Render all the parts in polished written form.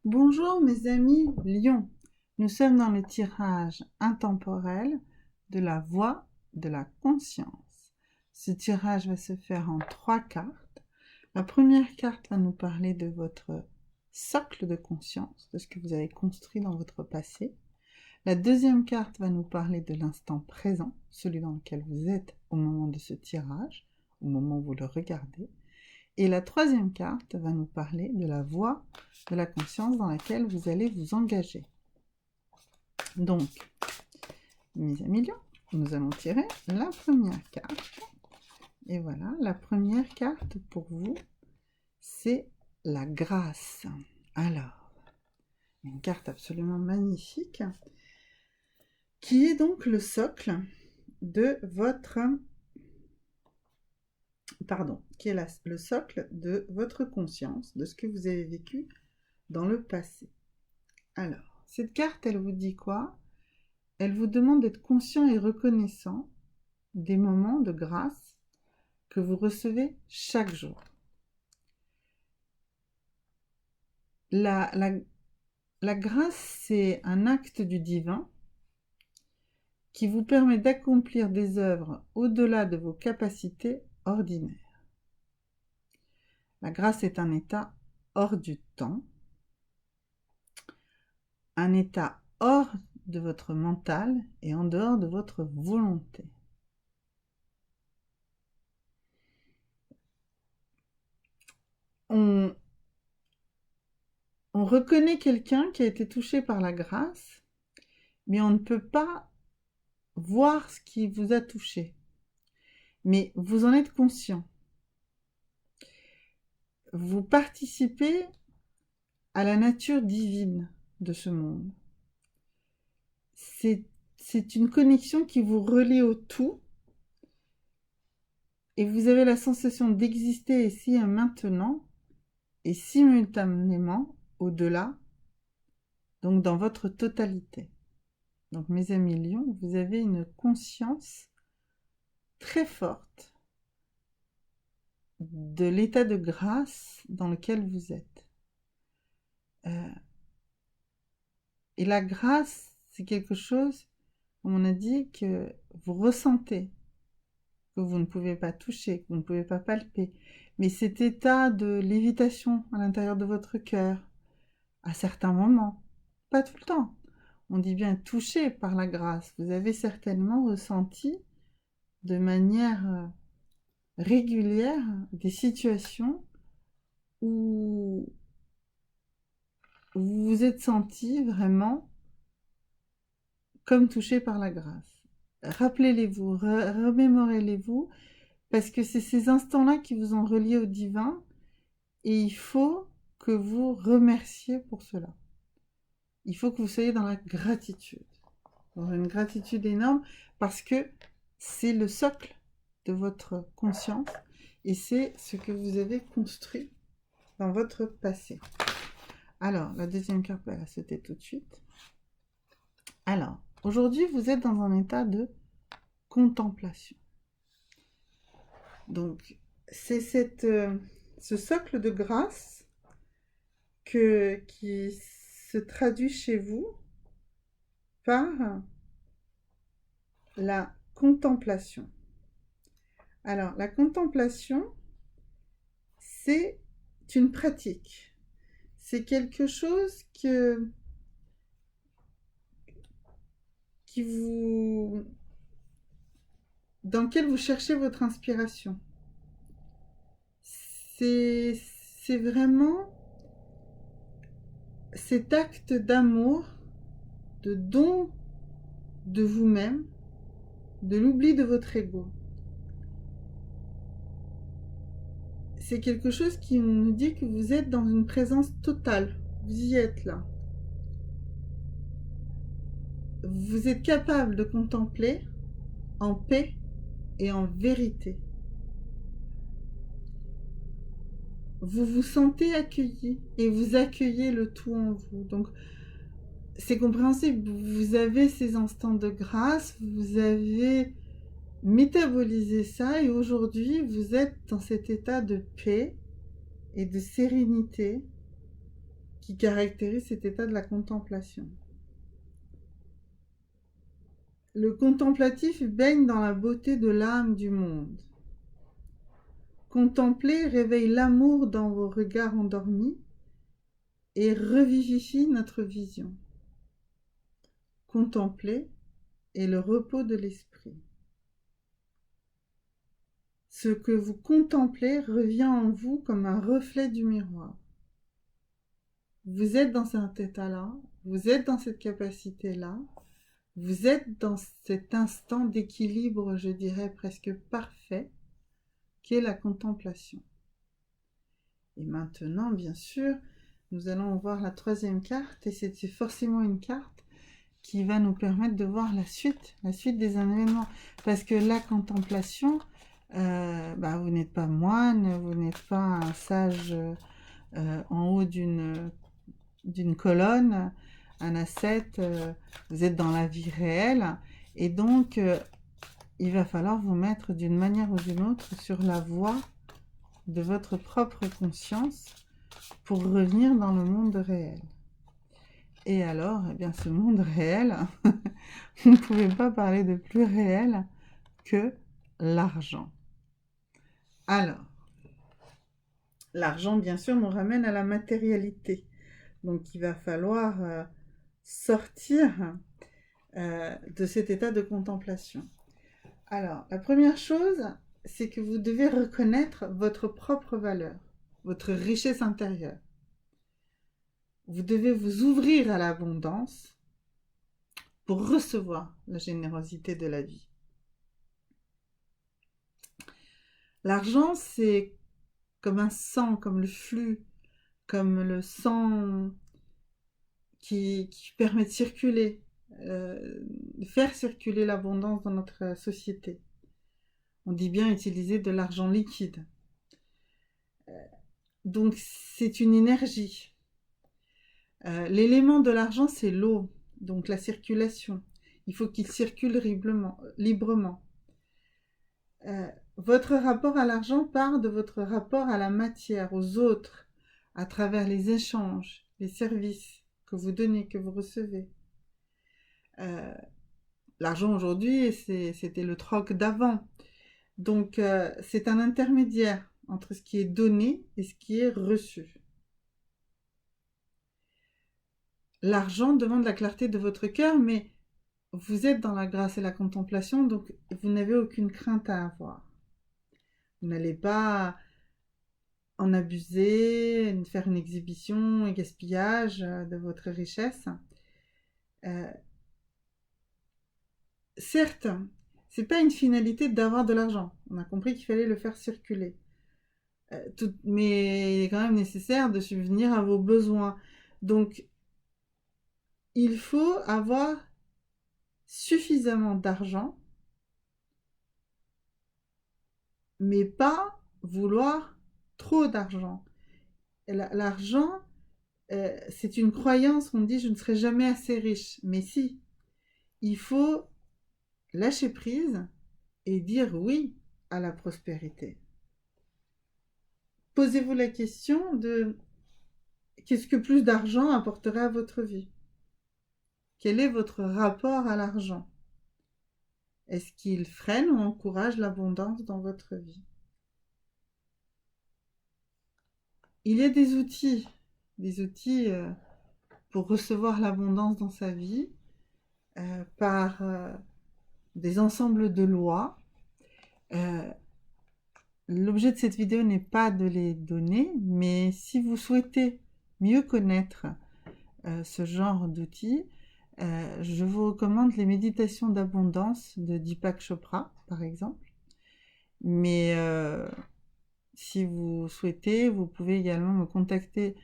Bonjour mes amis Lions, nous sommes dans le tirage intemporel de la voie de la conscience. Ce tirage va se faire en 3 cartes. La première carte va nous parler de votre socle de conscience, de ce que vous avez construit dans votre passé. La deuxième carte va nous parler de l'instant présent, celui dans lequel vous êtes au moment de ce tirage, au moment où vous le regardez. Et la troisième carte va nous parler de la voie de la conscience dans laquelle vous allez vous engager. Donc, mes amis lions, nous allons tirer la première carte. Et voilà, la première carte pour vous, c'est la grâce. Alors, une carte absolument magnifique, qui est donc le socle de votre... qui est le socle de votre conscience, de ce que vous avez vécu dans le passé. Alors, cette carte, elle vous dit quoi? Elle vous demande d'être conscient et reconnaissant des moments de grâce que vous recevez chaque jour. La grâce, c'est un acte du divin qui vous permet d'accomplir des œuvres au-delà de vos capacités ordinaires. La grâce est un état hors du temps, un état hors de votre mental et en dehors de votre volonté. On reconnaît quelqu'un qui a été touché par la grâce, mais on ne peut pas voir ce qui vous a touché. Mais vous en êtes conscient. Vous participez à la nature divine de ce monde. C'est une connexion qui vous relie au tout et vous avez la sensation d'exister ici et maintenant et simultanément au-delà, donc dans votre totalité. Donc mes amis lions, vous avez une conscience très forte de l'état de grâce dans lequel vous êtes. Et la grâce, c'est quelque chose, comme on a dit, que vous ressentez, que vous ne pouvez pas toucher, que vous ne pouvez pas palper. Mais cet état de lévitation à l'intérieur de votre cœur, à certains moments, pas tout le temps, on dit bien touché par la grâce, vous avez certainement ressenti de manière régulière des situations où vous vous êtes senti vraiment comme touché par la grâce. Rappelez-les-vous, remémorez-les-vous, parce que c'est ces instants-là qui vous ont relié au divin, et il faut que vous remerciez pour cela. Il faut que vous soyez dans la gratitude, dans une gratitude énorme, parce que c'est le socle de votre conscience, et c'est ce que vous avez construit dans votre passé. Alors, la deuxième carte va la sauter tout de suite. Alors, aujourd'hui, vous êtes dans un état de contemplation. Donc, c'est ce socle de grâce qui se traduit chez vous par la contemplation. Alors, la contemplation, c'est une pratique. C'est quelque chose dans lequel vous cherchez votre inspiration. C'est vraiment cet acte d'amour, de don de vous-même, de l'oubli de votre ego. C'est quelque chose qui nous dit que vous êtes dans une présence totale. Vous y êtes là. Vous êtes capable de contempler en paix et en vérité. Vous vous sentez accueilli et vous accueillez le tout en vous. Donc, c'est compréhensible. Vous avez ces instants de grâce, vous avez métabolisé ça et aujourd'hui, vous êtes dans cet état de paix et de sérénité qui caractérise cet état de la contemplation. Le contemplatif baigne dans la beauté de l'âme du monde. Contempler réveille l'amour dans vos regards endormis et revivifie notre vision. Contempler est le repos de l'esprit. Ce que vous contemplez revient en vous comme un reflet du miroir. Vous êtes dans cet état-là, vous êtes dans cette capacité-là, vous êtes dans cet instant d'équilibre, je dirais presque parfait, qu'est la contemplation. Et maintenant, bien sûr, nous allons voir la troisième carte, et c'est forcément une carte qui va nous permettre de voir la suite des événements. Parce que la contemplation, vous n'êtes pas moine, vous n'êtes pas un sage en haut d'une colonne, un ascète, vous êtes dans la vie réelle, et donc il va falloir vous mettre d'une manière ou d'une autre sur la voie de votre propre conscience pour revenir dans le monde réel. Et alors, eh bien, ce monde réel, vous ne pouvez pas parler de plus réel que l'argent. Alors, l'argent, bien sûr, nous ramène à la matérialité. Donc, il va falloir sortir de cet état de contemplation. Alors, la première chose, c'est que vous devez reconnaître votre propre valeur, votre richesse intérieure. Vous devez vous ouvrir à l'abondance pour recevoir la générosité de la vie. L'argent, c'est comme un sang, comme le flux, comme le sang qui permet de circuler, de faire circuler l'abondance dans notre société. On dit bien utiliser de l'argent liquide. Donc, c'est une énergie. L'élément de l'argent, c'est l'eau, donc la circulation. Il faut qu'il circule librement. Votre rapport à l'argent part de votre rapport à la matière, aux autres, à travers les échanges, les services que vous donnez, que vous recevez. L'argent aujourd'hui, c'était le troc d'avant. Donc, c'est un intermédiaire entre ce qui est donné et ce qui est reçu. L'argent demande la clarté de votre cœur, mais vous êtes dans la grâce et la contemplation, donc vous n'avez aucune crainte à avoir. Vous n'allez pas en abuser, faire une exhibition, un gaspillage de votre richesse. Certes, c'est pas une finalité d'avoir de l'argent. On a compris qu'il fallait le faire circuler. Mais il est quand même nécessaire de subvenir à vos besoins. Donc, il faut avoir suffisamment d'argent, mais pas vouloir trop d'argent. L'argent, c'est une croyance qu'on dit « je ne serai jamais assez riche ». Mais si, il faut lâcher prise et dire oui à la prospérité. Posez-vous la question de qu'est-ce que plus d'argent apporterait à votre vie ? Quel est votre rapport à l'argent ? Est-ce qu'il freine ou encourage l'abondance dans votre vie ? Il y a des outils pour recevoir l'abondance dans sa vie par des ensembles de lois. L'objet de cette vidéo n'est pas de les donner, mais si vous souhaitez mieux connaître ce genre d'outils, je vous recommande les méditations d'abondance de Deepak Chopra, par exemple. Mais si vous souhaitez, vous pouvez également me contacter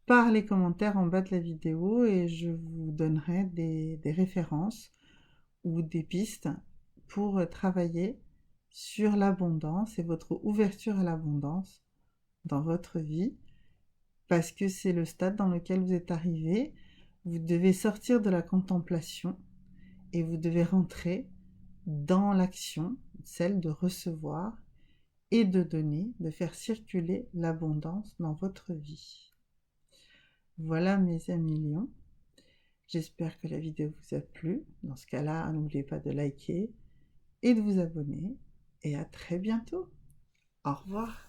par les commentaires en bas de la vidéo et je vous donnerai des références ou des pistes pour travailler sur l'abondance et votre ouverture à l'abondance dans votre vie, parce que c'est le stade dans lequel vous êtes arrivé. Vous devez sortir de la contemplation et vous devez rentrer dans l'action, celle de recevoir et de donner, de faire circuler l'abondance dans votre vie. Voilà mes amis lions. J'espère que la vidéo vous a plu. Dans ce cas-là, n'oubliez pas de liker et de vous abonner. Et à très bientôt. Au revoir.